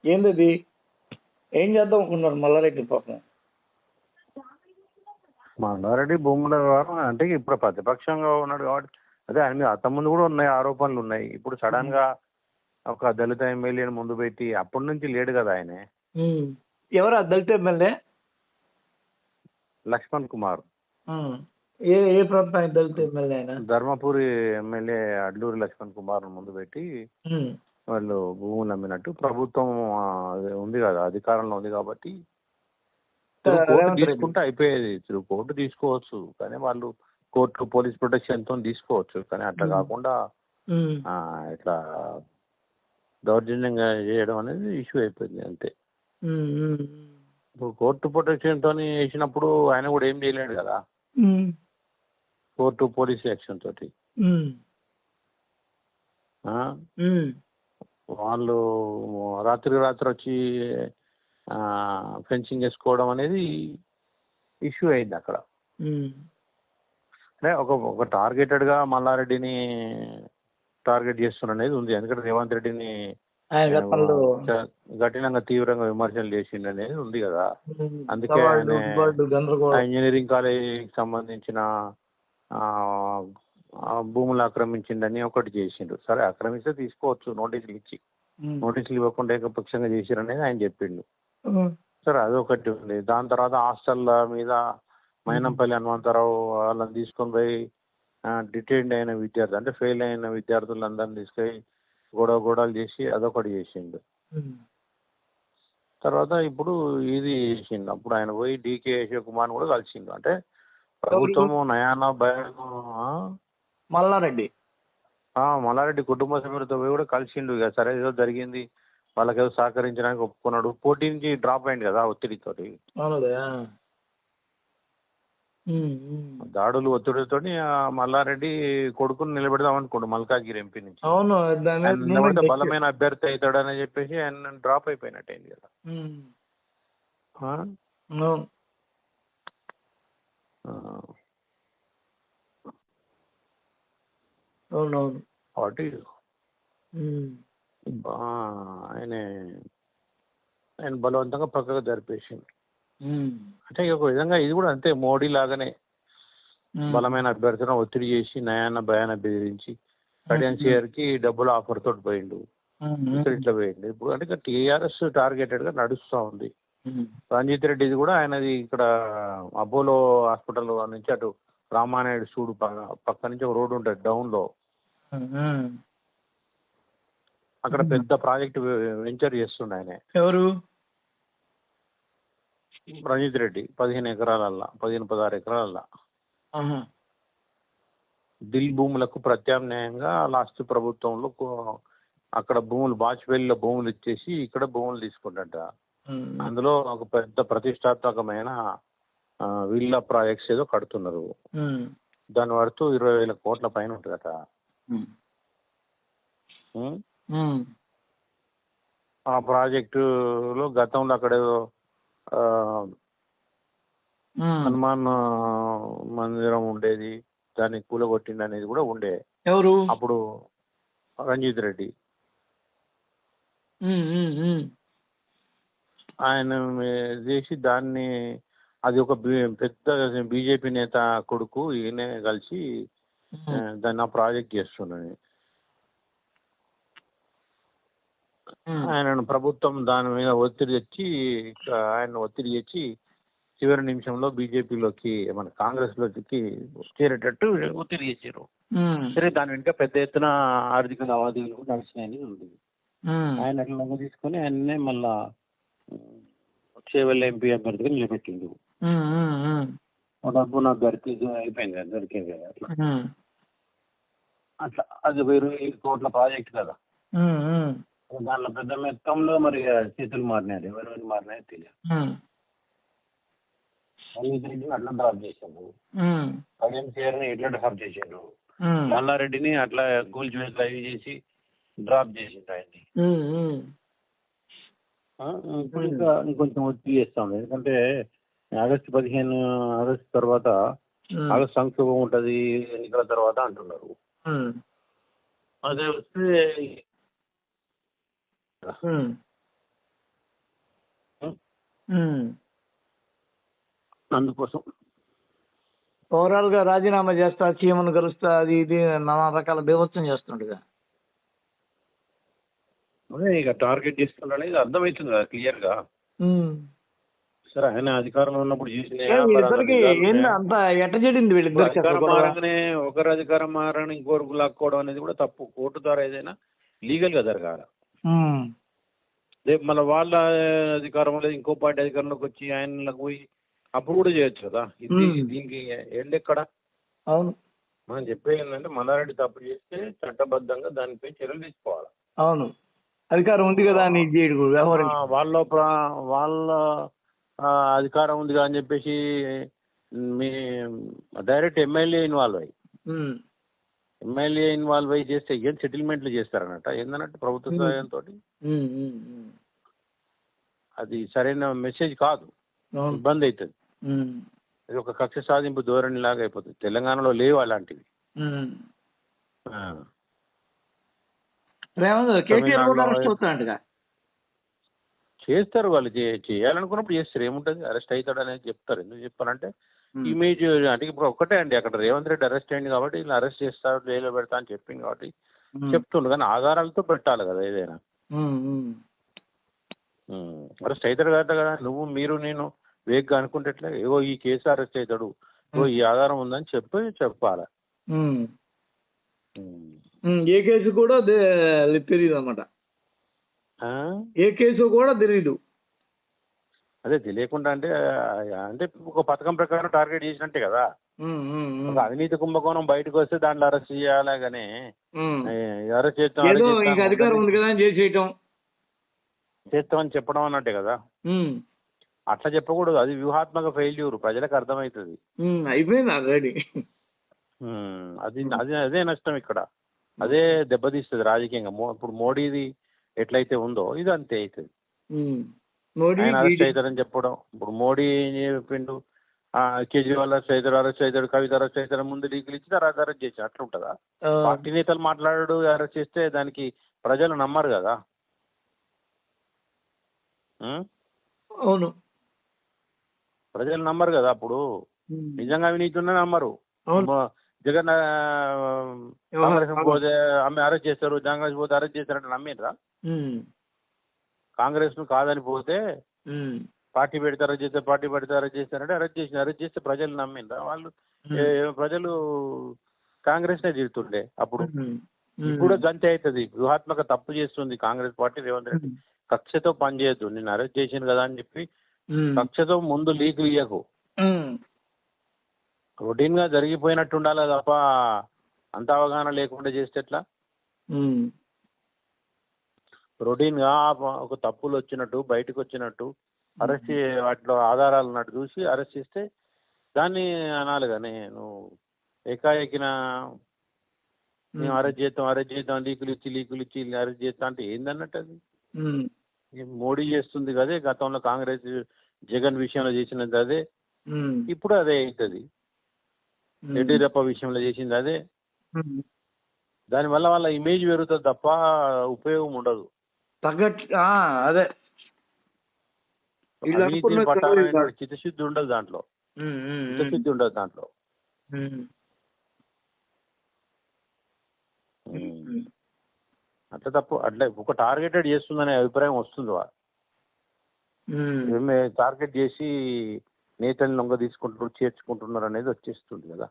ఏందది? ఏం చేద్దాం అనుకున్నారు మల్లారెడ్డి పాపం? మల్లారెడ్డి భూముల వ్యవహారం అంటే ఇప్పుడు ప్రతిపక్షంగా ఉన్నాడు కాబట్టి అదే ఆయన మీద అంతకుముందు కూడా ఉన్నాయి, ఆరోపణలు ఉన్నాయి. ఇప్పుడు సడన్ గా ఒక దళిత ఎమ్మెల్యేని ముందు పెట్టి అప్పటి నుంచి లేడు కదా ఆయన. ఎవరు ఆ దళిత ఎమ్మెల్యే? లక్ష్మణ్ కుమార్. ఏ ఏ ప్రాంతానికి దళిత ఎమ్మెల్యే ఆయన? ధర్మపురి ఎమ్మెల్యే అడ్లూరి లక్ష్మణ్ కుమార్ ముందు పెట్టి వాళ్ళు భూములు అమ్మినట్టు ప్రభుత్వం ఉంది కదా, అధికారంలో ఉంది కాబట్టి కోర్టు తీసుకుంటే అయిపోయేది. కోర్టు తీసుకోవచ్చు కానీ వాళ్ళు కోర్టు పోలీస్ ప్రొటెక్షన్ తో తీసుకోవచ్చు, కానీ అట్లా కాకుండా ఇట్లా దౌర్జన్యంగా చేయడం అనేది ఇష్యూ అయిపోయింది అంతే. ఇప్పుడు కోర్టు ప్రొటెక్షన్ తోని వేసినప్పుడు ఆయన కూడా ఏం చేయలేడు కదా, కోర్టు పోలీస్ యాక్షన్ తోటి. వాళ్ళు రాత్రి వచ్చి ఫెన్సింగ్ వేసుకోవడం అనేది ఇష్యూ అయింది అక్కడ. అంటే ఒక టార్గెటెడ్ గా మల్లారెడ్డిని టార్గెట్ చేస్తున్న అనేది ఉంది. ఎందుకంటే రేవంత్ రెడ్డిని కఠినంగా తీవ్రంగా విమర్శలు చేసిండు అనేది ఉంది కదా. అందుకే ఆయన ఇంజనీరింగ్ కాలేజీకి సంబంధించిన భూములు ఆక్రమించిండని ఒకటి చేసిండు. సరే ఆక్రమిస్తే తీసుకోవచ్చు, నోటీసులు ఇచ్చి. నోటీసులు ఇవ్వకుండా ఏకపక్షంగా చేసిరు అనేది ఆయన చెప్పిండు. సరే అదొకటి ఉంది. దాని తర్వాత హాస్టల్ల మీద మైనంపల్లి హనుమంతరావు వాళ్ళని తీసుకొని పోయి డిటైన్డ్ అయిన విద్యార్థులు అంటే ఫెయిల్ అయిన విద్యార్థులందరినీ తీసుకొని గొడవలు చేసి అదొకటి చేసిండు. తర్వాత ఇప్పుడు ఇది చేసిండు. అప్పుడు ఆయన పోయి డికే శివకుమార్ కూడా కలిసిండు. అంటే ప్రభుత్వము నయానా భయాను మల్లారెడ్డి కుటుంబ సభ్యులతో పోయి కూడా కలిసిండు. ఇక సరే ఏదో జరిగింది, వాళ్ళకేదో సహకరించడానికి ఒప్పుకున్నాడు. పోటీ నుంచి డ్రాప్ అయింది కదా ఒత్తిడితోటి, దాడులు ఒత్తిడితో మల్లారెడ్డి కొడుకుని నిలబెడదాం అనుకోండు మల్కాగిరి ఎంపీ నుంచి. నిలబడితే బలమైన అభ్యర్థి అవుతాడని చెప్పేసి ఆయన డ్రాప్ అయిపోయినట్టు అయింది కదా. కాబట్టి ఆయన బలవంతంగా పక్కగా జరిపేసింది. అంటే ఒక విధంగా ఇది కూడా అంతే, మోడీ లాగానే బలమైన అభ్యర్థులను ఒత్తిడి చేసి నయాన్న భయాన బెదిరించి కడియన్సీఆర్ కి డబ్బుల ఆఫర్ తోటి పోయిండు, ఇట్లా పోయిండు. ఇప్పుడు అంటే టీఆర్ఎస్ టార్గెటెడ్ గా నడుస్తూ ఉంది. రంజిత్ రెడ్డిది కూడా ఆయనది ఇక్కడ అపోలో హాస్పిటల్ నుంచి అటు రామానాయుడు సూడు పక్క నుంచి ఒక రోడ్డు ఉంటుంది డౌన్ లో, అక్కడ పెద్ద ప్రాజెక్ట్ వెంచర్ చేస్తుండే ఆయన. ఎవరు? రంజిత్ రెడ్డి 15-16 ఎకరాలల్లా దిల్ భూములకు ప్రత్యామ్నాయంగా లాస్ట్ ప్రభుత్వంలో అక్కడ భూములు బాచిపల్లిలో భూములు ఇచ్చేసి ఇక్కడ భూములు తీసుకుంటాట. అందులో ఒక పెద్ద ప్రతిష్టాత్మకమైన విల్లా ప్రాజెక్ట్స్ ఏదో కడుతున్నారు. దాని వరకు 20,000 కోట్ల పైన ఉంటుందట. ఆ ప్రాజెక్టులో గతంలో అక్కడ హనుమాన్ మందిరం ఉండేది, దాన్ని కూలగొట్టింది అనేది కూడా ఉండే. ఎవరు? అప్పుడు రంజిత్ రెడ్డి. ఆయన చేసి దాన్ని అది ఒక పెద్ద బీజేపీ నేత కొడుకు ఈయన కలిసి దాన్ని ఆ ప్రాజెక్ట్ చేస్తున్నాడు. ఆయనను ప్రభుత్వం దాని మీద ఒత్తిడి తెచ్చి చివరి నిమిషంలో బీజేపీలోకి మన కాంగ్రెస్ లోకి చేరేటట్టు ఒత్తిడి చేశారు. సరే దాని వెనుక పెద్ద ఎత్తున ఆర్థిక లావాదేవీలు నడిచినాయని ఉంది. ఆయన అట్లా తీసుకొని ఆయన్నే మళ్ళా చేవెళ్ళ ఎంపీ అభ్యర్థిగా నిలబెట్టిండు. డబ్బు నాకు అయిపోయింది కదా, దొరికింది కదా. అట్లా అది 20,000 కోట్ల ప్రాజెక్ట్ కదా. దాంట్లో పెద్ద మొత్తంలో మరి చేతులు మారినాయి, ఎవరెవరు మారినాయో తెలియదు. అట్లా డ్రాప్ చేశాడు, కడియన్సీఆర్ని ఎట్లా డ్రాప్ చేశాడు, మల్లారెడ్డిని అట్లా కూల్చివేసి లైవ్ చేసి డ్రాప్ చేసిండు ఆయన్ని. ఇప్పుడు ఇంకా ఇంకొంచెం ఒత్తిడి చేస్తాం, ఎందుకంటే ఆగస్టు 15 తర్వాత ఆగస్టు సంక్షోభం ఉంటుంది ఎన్నికల తర్వాత అంటున్నారు. అదే వస్తే అందుకోసం ఓవరాల్ గా రాజీనామా చేస్తా, చీమను కలుస్తా, అది ఇది నానా రకాల బీభత్సం చేస్తుండగా. అదే ఇక టార్గెట్ చేస్తున్నాడు అనేది అర్థమవుతుంది కదా క్లియర్గా. సరే ఆయన అధికారంలో ఉన్నప్పుడు ఇద్దరికి ఏంది అంత ఎట్ట చెడింది వీళ్ళిద్దరికి అసలు అధికారం గొడవ? మారగానే ఒకరు అధికారం మారని ఇంకొకరు లాక్కోవడం అనేది కూడా తప్పు. కోర్టు ద్వారా ఏదైనా లీగల్ గా జరగాలి. రేపు మళ్ళీ వాళ్ళ అధికారంలో ఇంకో పార్టీ అధికారంలోకి వచ్చి ఆయనకు పోయి అప్పుడు కూడా చేయొచ్చు కదా. దీనికి ఎండ్ ఎక్కడ? అవును, మనం చెప్పేది ఏంటంటే మల్లారెడ్డి తప్పు చేస్తే చట్టబద్ధంగా దానిపై చర్యలు తీసుకోవాలి. అవును, అధికారం ఉంది కదా అని చేయడు వ్యవహారం. వాళ్ళ అధికారం ఉంది కదా అని చెప్పేసి మీ డైరెక్ట్ ఎమ్మెల్యే ఇన్వాల్వ్ అయ్యి చేస్తే ఏం సెటిల్మెంట్లు చేస్తారన్నట్ట ఏందన్నట్టు ప్రభుత్వ సహాయంతో. అది సరైన మెసేజ్ కాదు, ఇబ్బంది అవుతుంది. ఇది ఒక కక్ష సాధింపు ధోరణి లాగా అయిపోతుంది. తెలంగాణలో లేవు అలాంటివి. చేస్తారు వాళ్ళు, చేయాలనుకున్నప్పుడు చేస్తారు. ఏముంటుంది, అరెస్ట్ అవుతాడు అనేది చెప్తారు. ఎందుకు చెప్పాలంటే ఇమేజ్ అంటే ఇప్పుడు ఒక్కటే అండి, అక్కడ రేవంత్ రెడ్డి అరెస్ట్ అయింది కాబట్టి వీళ్ళు అరెస్ట్ చేస్తారు, జైల్లో పెడతా అని చెప్పింది కాబట్టి చెప్తుండ్రు. కానీ ఆధారాలతో పెట్టాలి కదా ఏదైనా. అరెస్ట్ అవుతాడు కదా, నువ్వు మీరు నేను వేగ్గా అనుకుంటే ఎట్లా? ఏవో ఈ కేసు అరెస్ట్ అవుతాడు, ఈ ఆధారం ఉందని చెప్పాలి. ఏ కేసు కూడా తెలియదు అన్నమాట. ఏ కేసు కూడా తెలియదు. అదే తెలియకుండా అంటే ఒక పథకం ప్రకారం టార్గెట్ చేసినట్టే కదా. ఒక అవినీతి కుంభకోణం బయటకు వస్తే దాంట్లో అరెస్ట్ చేయాలి కానీ అరెస్ట్ చేస్తామని చెప్పడం అన్నట్టే కదా. అట్లా చెప్పకూడదు, అది వ్యూహాత్మక ఫెయిల్యూర్, ప్రజలకు అర్థమవుతుంది. అయిపోయింది ఆల్రెడీ. అదే నష్టం ఇక్కడ, అదే దెబ్బతీస్తుంది రాజకీయంగా. ఇప్పుడు మోడీది ఎట్లయితే ఉందో ఇది అంతే అవుతుంది. ఆయన అరెస్ట్ అవుతారని చెప్పడం, ఇప్పుడు మోడీ ఏం చెప్పిండు, కేజ్రీవాల్ అరెస్ట్ అవుతాడు, కవిత అరెస్ట్ అవుతాడు, ముందు లీకులు ఇచ్చి తర్వాత అరెస్ట్ చేసి అట్లా ఉంటుందా? పార్టీ నేతలు మాట్లాడు అరెస్ట్ చేస్తే దానికి ప్రజలు నమ్మరు కదా. అవును, ప్రజలు నమ్మరు కదా. అప్పుడు నిజంగా అవినీతి ఉన్నా నమ్మరు. జగన్ కాంగ్రెస్ పోతే ఆమె అరెస్ట్ చేస్తారు, కాంగ్రెస్ పోతే అరెస్ట్ చేస్తారంటే నమ్మినరా? కాంగ్రెస్ ను కాదని పోతే పార్టీ పెడితే అరెస్ట్ చేస్తారు, పార్టీ పెడితే అరెస్ట్ చేస్తారంటే అరెస్ట్ చేస్తే ప్రజలు నమ్మినరా? వాళ్ళు ప్రజలు కాంగ్రెస్ నే తిడుతుండే అప్పుడు. ఇప్పుడు గంతే అవుతుంది. వ్యూహాత్మక తప్పు చేస్తుంది కాంగ్రెస్ పార్టీ. రేవంత్ రెడ్డి కక్షతో పనిచేయద్దు. నేను అరెస్ట్ చేసాను కదా అని చెప్పి కక్షతో ముందు లీకులు ఇయ్యకు. రొటీన్ గా జరిగిపోయినట్టు ఉండాలి తప్ప అంత అవగాహన లేకుండా చేస్తే ఎట్లా? రొటీన్ గా ఒక తప్పులు వచ్చినట్టు బయటకు వచ్చినట్టు అరెస్ట్ వాటిలో ఆధారాలు ఉన్నట్టు చూసి అరెస్ట్ చేస్తే దాన్ని అనాలి. కానీ నువ్వు ఏకాఏకిన మేము అరెస్ట్ చేద్దాం లీకులు ఇచ్చి అరెస్ట్ చేస్తాం అంటే ఏందన్నట్టు? అది మోడీ చేస్తుంది కదే, గతంలో కాంగ్రెస్ జగన్ విషయంలో చేసినది అదే, ఇప్పుడు అదే అవుతుంది. యడ్యూరప్ప విషయంలో చేసింది అదే. దానివల్ల వాళ్ళ ఇమేజ్ పెరుగుతుంది తప్ప ఉపయోగం ఉండదు. అదే చిత్తశుద్ధి ఉండదు దాంట్లో. అట్లా తప్పు, అట్లా ఒక టార్గెటెడ్ చేస్తుందనే అభిప్రాయం వస్తుంది. టార్గెట్ చేసి నేతల్ని లొంగ తీసుకుంటున్నారు, చేర్చుకుంటున్నారు అనేది వచ్చేస్తుంది కదా.